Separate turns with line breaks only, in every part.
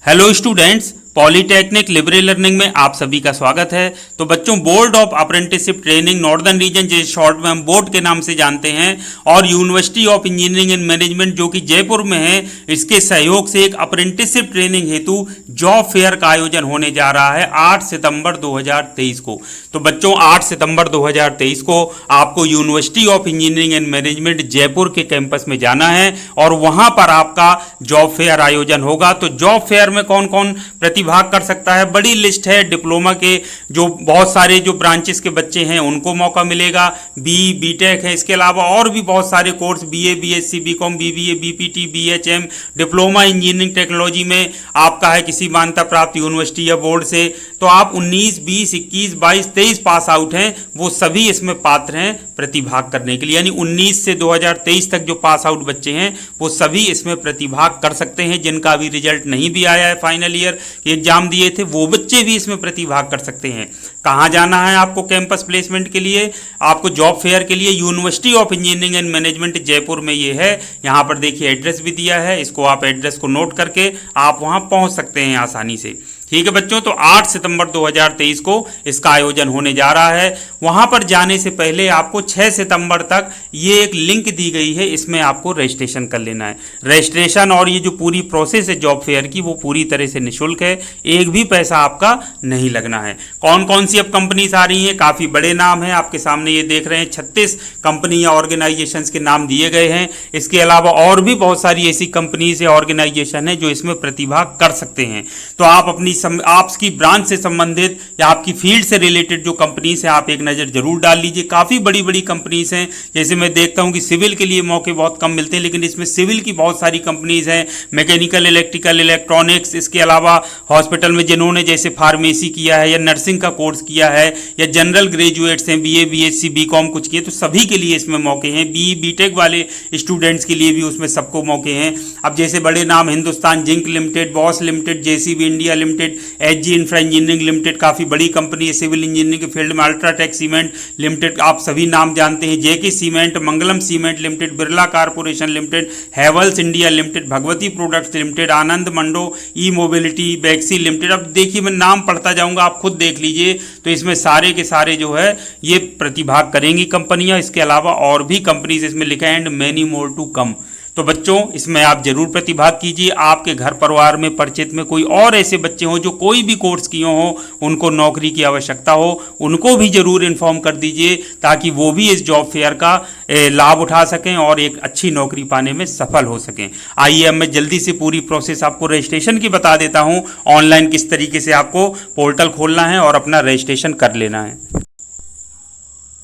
Hello students, polytechnic liberal learning में आप सभी का स्वागत है। तो बच्चों, board of apprenticeship training northern region, जिसे शॉर्ट में हम बोर्ड के नाम से जानते हैं, और university of engineering and management जो कि जयपुर में है, इसके सहयोग से एक अप्रेंटिसशिप ट्रेनिंग हेतु जॉब फेयर का आयोजन होने जा रहा है 8 सितंबर 2023 को। तो बच्चों, 8 सितंबर 2023 को आपको university of engineering and management Jaipur के कैंपस में जाना है और वहां पर आपका जॉब फेयर आयोजन होगा। तो जॉब फेयर में कौन कौन प्रतिभाग कर सकता है? बड़ी लिस्ट है। डिप्लोमा के जो बहुत सारे जो ब्रांचेस के बच्चे हैं उनको मौका मिलेगा, बीटेक है, इसके अलावा और भी बहुत सारे course, BA, BSc, BCom, BBA, BPT, BHM, diploma engineering technology में आपका है किसी मान्यता प्राप्त यूनिवर्सिटी या बोर्ड से। तो आप 19, 20, 21, 22, 23 पास आउट हैं, वो सभी इसमें पात्र हैं प्रतिभाग करने के लिए। यानी 19 से 2023 तक जो पास आउट बच्चे हैं वो सभी इसमें प्रतिभाग कर सकते हैं। जिनका अभी रिजल्ट नहीं भी आया है, फाइनल ईयर के एग्जाम दिए थे, वो बच्चे भी इसमें प्रतिभाग कर सकते हैं। कहाँ जाना है आपको कैंपस प्लेसमेंट के लिए? आपको जॉब फेयर के लिए university of engineering and management Jaipur में ये है। यहाँ पर देखिए एड्रेस भी दिया है, इसको आप एड्रेस को नोट करके आप वहाँ पहुँच सकते हैं आसानी से। ठीक है बच्चों, तो 8 सितंबर 2023 को इसका आयोजन होने जा रहा है। वहां पर जाने से पहले आपको 6 सितंबर तक ये एक लिंक दी गई है, इसमें आपको रजिस्ट्रेशन कर लेना है। रजिस्ट्रेशन और ये जो पूरी प्रोसेस है जॉब फेयर की, वो पूरी तरह से निःशुल्क है, एक भी पैसा आपका नहीं लगना है। कौन कौन सी अब कंपनीज आ रही हैं? काफ़ी बड़े नाम हैं, आपके सामने ये देख रहे हैं, 36 कंपनी या ऑर्गेनाइजेशंस के नाम दिए गए हैं। इसके अलावा और भी बहुत सारी ऐसी कंपनीज या ऑर्गेनाइजेशन है जो इसमें प्रतिभाग कर सकते हैं। तो आप अपनी आपकी ब्रांच से संबंधित या आपकी फील्ड से रिलेटेड जो कंपनीज हैं, आप एक नज़र जरूर डाल लीजिए। काफ़ी बड़ी बड़ी कंपनीज हैं, जैसे मैं देखता हूं कि सिविल के लिए मौके बहुत कम मिलते हैं, लेकिन इसमें सिविल की बहुत सारी कंपनीज हैं, मैकेनिकल, इलेक्ट्रिकल, इलेक्ट्रॉनिक्स। इसके अलावा हॉस्पिटल में जिन्होंने जैसे फार्मेसी किया है या नर्सिंग का कोर्स किया है या जनरल ग्रेजुएट्स हैं, बीए, बीएससी, बीकॉम कुछ किए, तो सभी के लिए इसमें मौके हैं। बीटेक वाले स्टूडेंट्स के लिए भी उसमें सबको मौके हैं। अब जैसे बड़े नाम Hindustan zinc limited, Bosch limited, JCB India limited, HG infra engineering limited, काफ़ी बड़ी कंपनी है सिविल इंजीनियरिंग के फील्ड में, अल्ट्राटेक सीमेंट लिमिटेड आप सभी नाम जानते हैं, JK cement, Mangalam cement limited, Birla corporation limited, Havells India limited, Bhagwati products limited, Anand Mando e mobility, Baxy limited. अब देखिए मैं नाम पढ़ता जाऊंगा, आप खुद देख लीजिए। तो इसमें सारे के सारे जो है ये प्रतिभाग करेंगी कंपनियां। इसके अलावा और भी कंपनीज इसमें लिखा है, and many more to come. तो बच्चों, इसमें आप जरूर प्रतिभाग कीजिए। आपके घर परिवार में परिचित में कोई और ऐसे बच्चे हों जो कोई भी कोर्स किए हों, उनको नौकरी की आवश्यकता हो, उनको भी जरूर इन्फॉर्म कर दीजिए, ताकि वो भी इस जॉब फेयर का लाभ उठा सकें और एक अच्छी नौकरी पाने में सफल हो सकें। आइए अब मैं जल्दी से पूरी प्रोसेस आपको रजिस्ट्रेशन की बता देता हूँ। ऑनलाइन किस तरीके से आपको पोर्टल खोलना है और अपना रजिस्ट्रेशन कर लेना है।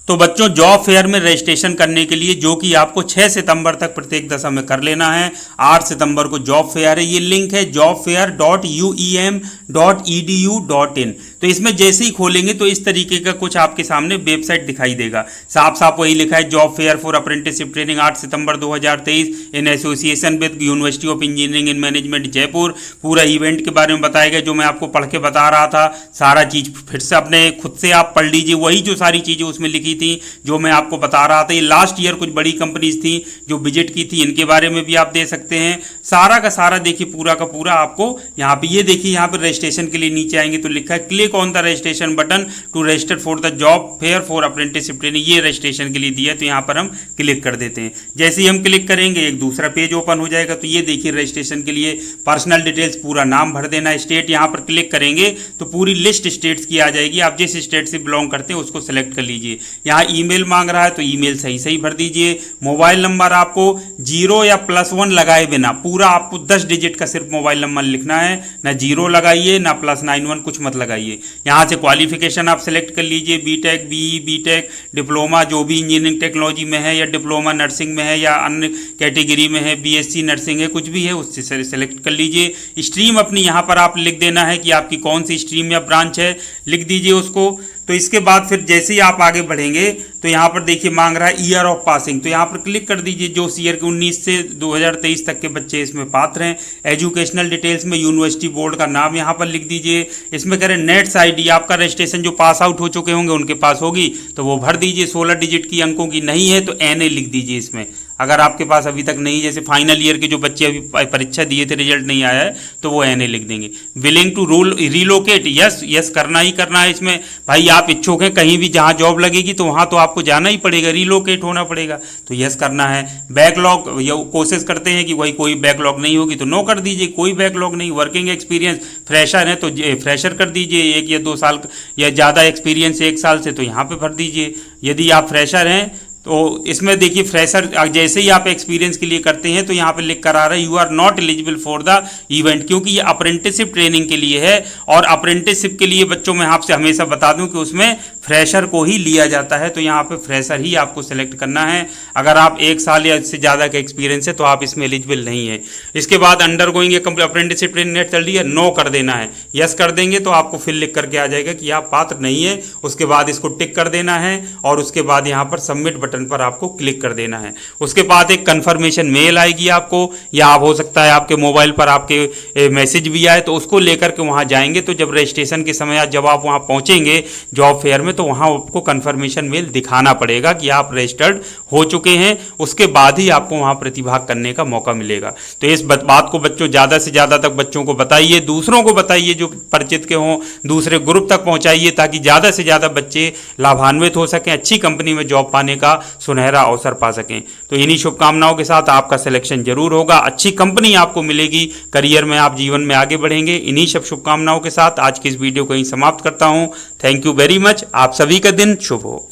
तो बच्चों, जॉब फेयर में रजिस्ट्रेशन करने के लिए, जो कि आपको 6 सितंबर तक प्रत्येक दशा में कर लेना है, 8 सितंबर को जॉब फेयर है। ये लिंक है jobfair.uem.edu.in। तो इसमें जैसे ही खोलेंगे तो इस तरीके का कुछ आपके सामने वेबसाइट दिखाई देगा। साफ साफ वही लिखा है, job fair for apprenticeship training 8 September 2023 in association with university of engineering and management Jaipur. पूरा इवेंट के बारे में बताया गया, जो मैं आपको पढ़ के बता रहा था। सारा चीज़ फिर से अपने खुद से आप पढ़ लीजिए, वही जो सारी चीज़ें उसमें लिखी थी जो मैं आपको बता रहा था। ये लास्ट ईयर कुछ बड़ी कंपनीज थी जो विजिट की थी, इनके बारे में भी आप दे सकते हैं। सारा का सारा देखिए, पूरा का पूरा आपको यहाँ पे, ये देखिए यहाँ पे रजिस्ट्रेशन के लिए नीचे आएंगे तो लिखा है click on the registration button to register for the job fair for apprenticeship training. ये रजिस्ट्रेशन के लिए दिया है, तो यहाँ पर हम क्लिक कर देते हैं। जैसे ही हम क्लिक करेंगे एक दूसरा पेज ओपन हो जाएगा। तो ये देखिए रजिस्ट्रेशन के लिए पर्सनल डिटेल्स, पूरा नाम भर देना, स्टेट यहाँ पर क्लिक करेंगे तो पूरी लिस्ट स्टेट्स की आ जाएगी। आप जिस स्टेट से बिलोंग करते हैं उसको सेलेक्ट कर लीजिए। यहाँ ईमेल मांग रहा है तो ईमेल सही सही भर दीजिए। मोबाइल नंबर आपको 0 या +1 लगाए बिना, पूरा आपको 10 डिजिट का सिर्फ मोबाइल नंबर लिखना है, ना 0 लगाइए ना +91 कुछ मत लगाइए। यहाँ से क्वालिफिकेशन आप सेलेक्ट कर लीजिए, बीटेक, बीई, बीटेक, डिप्लोमा जो भी इंजीनियरिंग टेक्नोलॉजी में है, या डिप्लोमा नर्सिंग में है, या अन्य कैटेगरी में है, बीएससी नर्सिंग है, कुछ भी है उससे सेलेक्ट कर लीजिए। स्ट्रीम अपनी यहाँ पर आप लिख देना है कि आपकी कौन सी स्ट्रीम या ब्रांच है, लिख दीजिए उसको। तो इसके बाद फिर जैसे ही आप आगे बढ़ेंगे तो यहाँ पर देखिए मांग रहा है ईयर ऑफ पासिंग, तो यहाँ पर क्लिक कर दीजिए। जो ईयर के 19 से 2023 तक के बच्चे इसमें पात्र हैं। एजुकेशनल डिटेल्स में यूनिवर्सिटी बोर्ड का नाम यहाँ पर लिख दीजिए। इसमें करें नेट्स आईडी, आपका रजिस्ट्रेशन जो पास आउट हो चुके होंगे उनके पास होगी तो वो भर दीजिए। 16 डिजिट की अंकों की नहीं है तो NA लिख दीजिए इसमें। अगर आपके पास अभी तक नहीं, जैसे फाइनल ईयर के जो बच्चे अभी परीक्षा दिए थे, रिजल्ट नहीं आया है, तो वो NA लिख देंगे। Willing to relocate, yes yes करना ही करना है इसमें। भाई आप इच्छुक हैं कहीं भी जहाँ जॉब लगेगी तो वहाँ तो आपको जाना ही पड़ेगा, रिलोकेट होना पड़ेगा, तो यस करना है। बैकलॉग, कोशिश करते हैं कि भाई कोई बैकलॉग नहीं होगी तो नो कर दीजिए, कोई बैकलॉग नहीं। वर्किंग एक्सपीरियंस, फ्रेशर है तो फ्रेशर कर दीजिए, 1 या 2 साल या ज़्यादा एक्सपीरियंस 1 साल से, तो यहाँ पे भर दीजिए। यदि आप फ्रेशर हैं तो इसमें देखिए फ्रेशर जैसे ही आप एक्सपीरियंस के लिए करते हैं तो यहाँ पे लिख कर आ रहा है you are not eligible for the event, क्योंकि ये अप्रेंटिसशिप ट्रेनिंग के लिए है। और अप्रेंटिसशिप के लिए बच्चों में आपसे हमेशा बता दूं कि उसमें फ्रेशर को ही लिया जाता है, तो यहाँ पे फ्रेशर ही आपको सेलेक्ट करना है। अगर आप 1 साल या इससे ज़्यादा का एक्सपीरियंस है तो आप इसमें एलिजिबल नहीं है। इसके बाद under going apprenticeship training net चल रही है, नो कर देना है। यस कर देंगे तो आपको फिर लिख करके आ जाएगा कि आप पात्र नहीं है। उसके बाद इसको टिक कर देना है और उसके बाद यहाँ पर सबमिट बटन पर आपको क्लिक कर देना है। उसके बाद एक कंफर्मेशन मेल आएगी आपको, या आप हो सकता है आपके मोबाइल पर आपके मैसेज भी आए, तो उसको लेकर के वहाँ जाएंगे। तो जब रजिस्ट्रेशन के समय जब आप वहाँ पहुँचेंगे जॉब फेयर में, तो वहाँ आपको कंफर्मेशन मेल दिखाना पड़ेगा कि आप रजिस्टर्ड हो चुके हैं। उसके बाद ही आपको वहाँ प्रतिभाग करने का मौका मिलेगा। तो इस बात को बच्चों ज़्यादा से ज़्यादा तक बच्चों को बताइए, दूसरों को बताइए जो परिचित के हों, दूसरे ग्रुप तक पहुँचाइए, ताकि ज़्यादा से ज़्यादा बच्चे लाभान्वित हो सकें, अच्छी कंपनी में जॉब पाने का सुनहरा अवसर पा सकें। तो इन्हीं शुभकामनाओं के साथ आपका सिलेक्शन जरूर होगा, अच्छी कंपनी आपको मिलेगी, करियर में आप जीवन में आगे बढ़ेंगे। इन्हीं सब शुभकामनाओं के साथ आज की इस वीडियो को यहीं समाप्त करता हूं। Thank you very much. आप सभी का दिन शुभ हो।